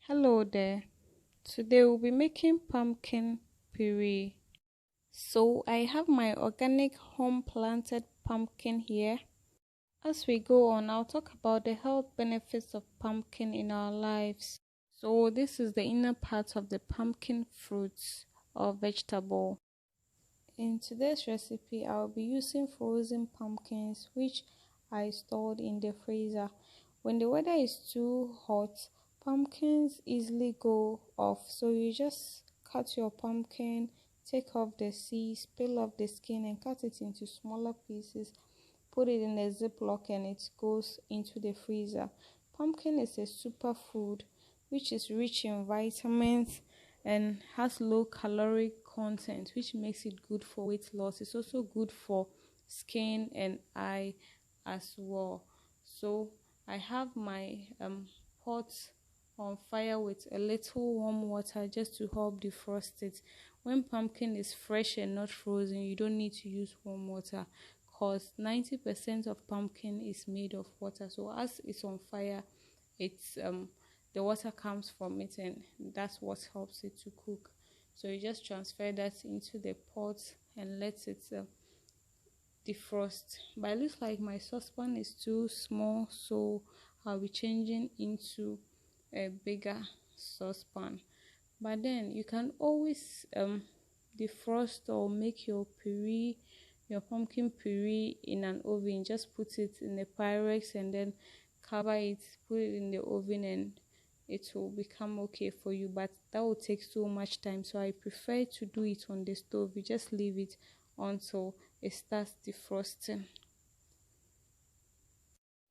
Hello there. Today we'll be making pumpkin puree. So I have my organic home planted pumpkin here. As we go on, I'll talk about the health benefits of pumpkin in our lives. So this is the inner part of the pumpkin fruits or vegetable. In today's recipe, I'll be using frozen pumpkins which I stored in the freezer. When the weather is too hot, pumpkins easily go off. So you just cut your pumpkin, take off the seeds, peel off the skin and cut it into smaller pieces. Put it in a ziplock and it goes into the freezer. Pumpkin is a superfood which is rich in vitamins and has low calorie content, which makes it good for weight loss. It's also good for skin and eye as well. So I have my pot on fire with a little warm water just to help defrost it. When pumpkin is fresh and not frozen, you don't need to use warm water because 90% of pumpkin is made of water. So as it's on fire, it's the water comes from it and that's what helps it to cook. So you just transfer that into the pot and let it defrost. But it looks like my saucepan is too small, so I'll be changing into a bigger saucepan. But then you can always defrost or make your pumpkin puree in an oven. Just put it in a Pyrex and then cover it, put it in the oven and it will become okay for you, but that will take so much time, so I prefer to do it on the stove. You just leave it until it starts defrosting.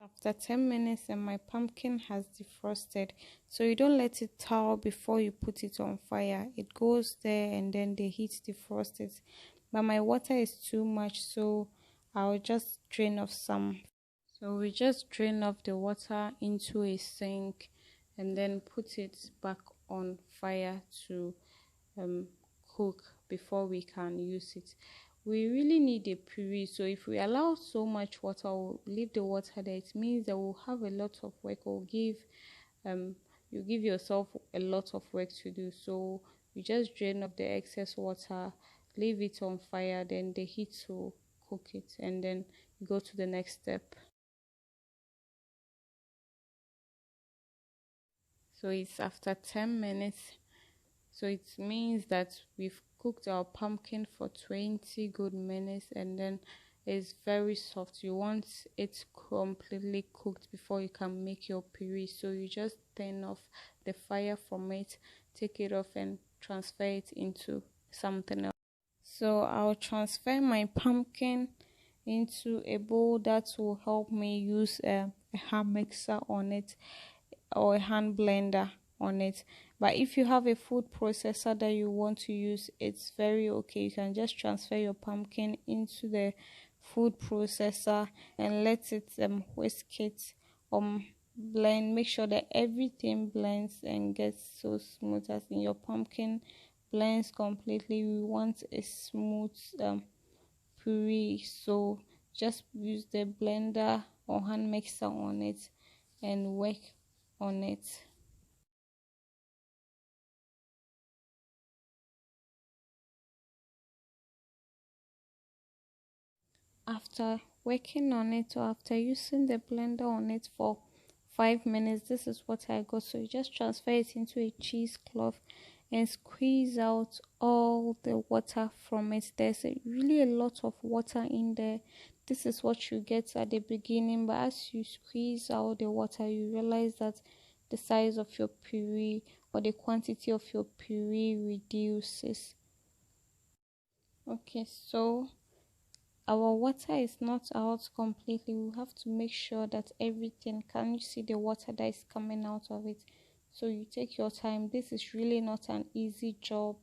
After 10 minutes and my pumpkin has defrosted, so you don't let it thaw before you put it on fire. It goes there and then the heat defrosts it, but my water is too much, so I'll just drain off some. So we just drain off the water into a sink and then put it back on fire to cook before we can use it. We really need a puree, so if we allow so much water or leave the water there, it means that we'll have a lot of work or you give yourself a lot of work to do. So you just drain off the excess water, leave it on fire, then the heat will cook it and then go to the next step. So it's after 10 minutes, so it means that we've cooked our pumpkin for 20 good minutes and then it's very soft. You want it completely cooked before you can make your puree, so you just turn off the fire from it, take it off and transfer it into something else. So I'll transfer my pumpkin into a bowl that will help me use a hand mixer on it or a hand blender on it. But if you have a food processor that you want to use, it's very okay. You can just transfer your pumpkin into the food processor and let it whisk it, blend. Make sure that everything blends and gets so smooth as in your pumpkin blends completely. We want a smooth puree, so just use the blender or hand mixer on it and work on it. After working on it or after using the blender on it for 5 minutes, this is what I got. So you just transfer it into a cheesecloth and squeeze out all the water from it. There's really a lot of water in there. This is what you get at the beginning, but as you squeeze out the water, you realize that the size of your puree or the quantity of your puree reduces. Okay, so our water is not out completely. We have to make sure that everything, can you see the water that is coming out of it? So you take your time. This is really not an easy job,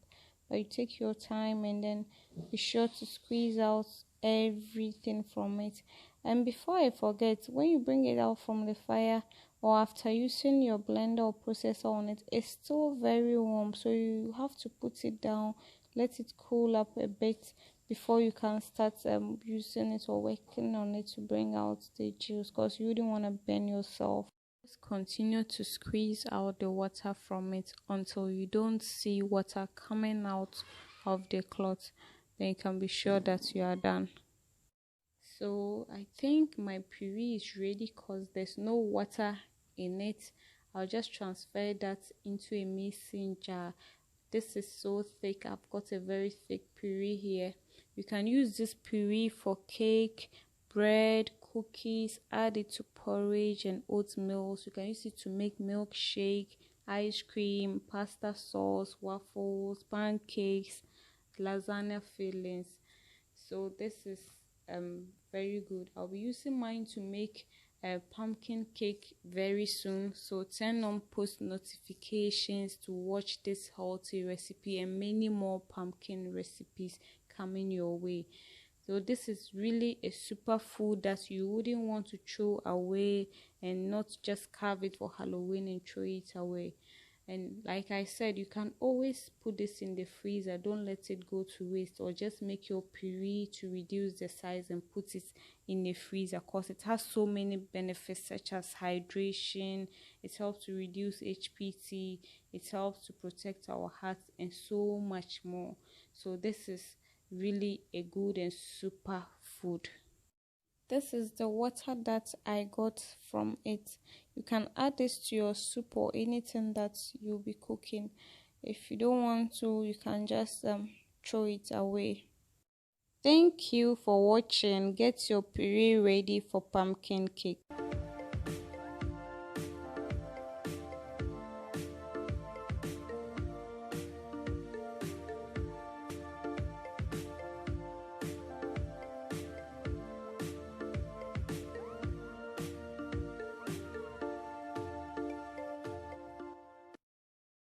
but you take your time and then be sure to squeeze out everything from it. And before I forget, when you bring it out from the fire or after using your blender or processor on it, it's still very warm, so you have to put it down, let it cool up a bit before you can start using it or working on it to bring out the juice, because you wouldn't want to burn yourself. Just continue to squeeze out the water from it until you don't see water coming out of the cloth. Then you can be sure that you are done. So I think my puree is ready because there's no water in it. I'll just transfer that into a mixing jar. This is so thick. I've got a very thick puree here. You can use this puree for cake, bread, cookies, add it to porridge and oatmeal. So you can use it to make milkshake, ice cream, pasta sauce, waffles, pancakes, lasagna fillings. So this is very good. I'll be using mine to make a pumpkin cake very soon, so turn on post notifications to watch this healthy recipe and many more pumpkin recipes coming your way. So this is really a superfood that you wouldn't want to throw away, and not just carve it for Halloween and throw it away. And like I said, you can always put this in the freezer. Don't let it go to waste, or just make your puree to reduce the size and put it in the freezer, because it has so many benefits such as hydration. It helps to reduce HPT, it helps to protect our heart, and so much more. So this is really a good and super food. This is the water that I got from it. You can add this to your soup or anything that you'll be cooking. If you don't want to, you can just throw it away. Thank you for watching. Get your puree ready for pumpkin cake.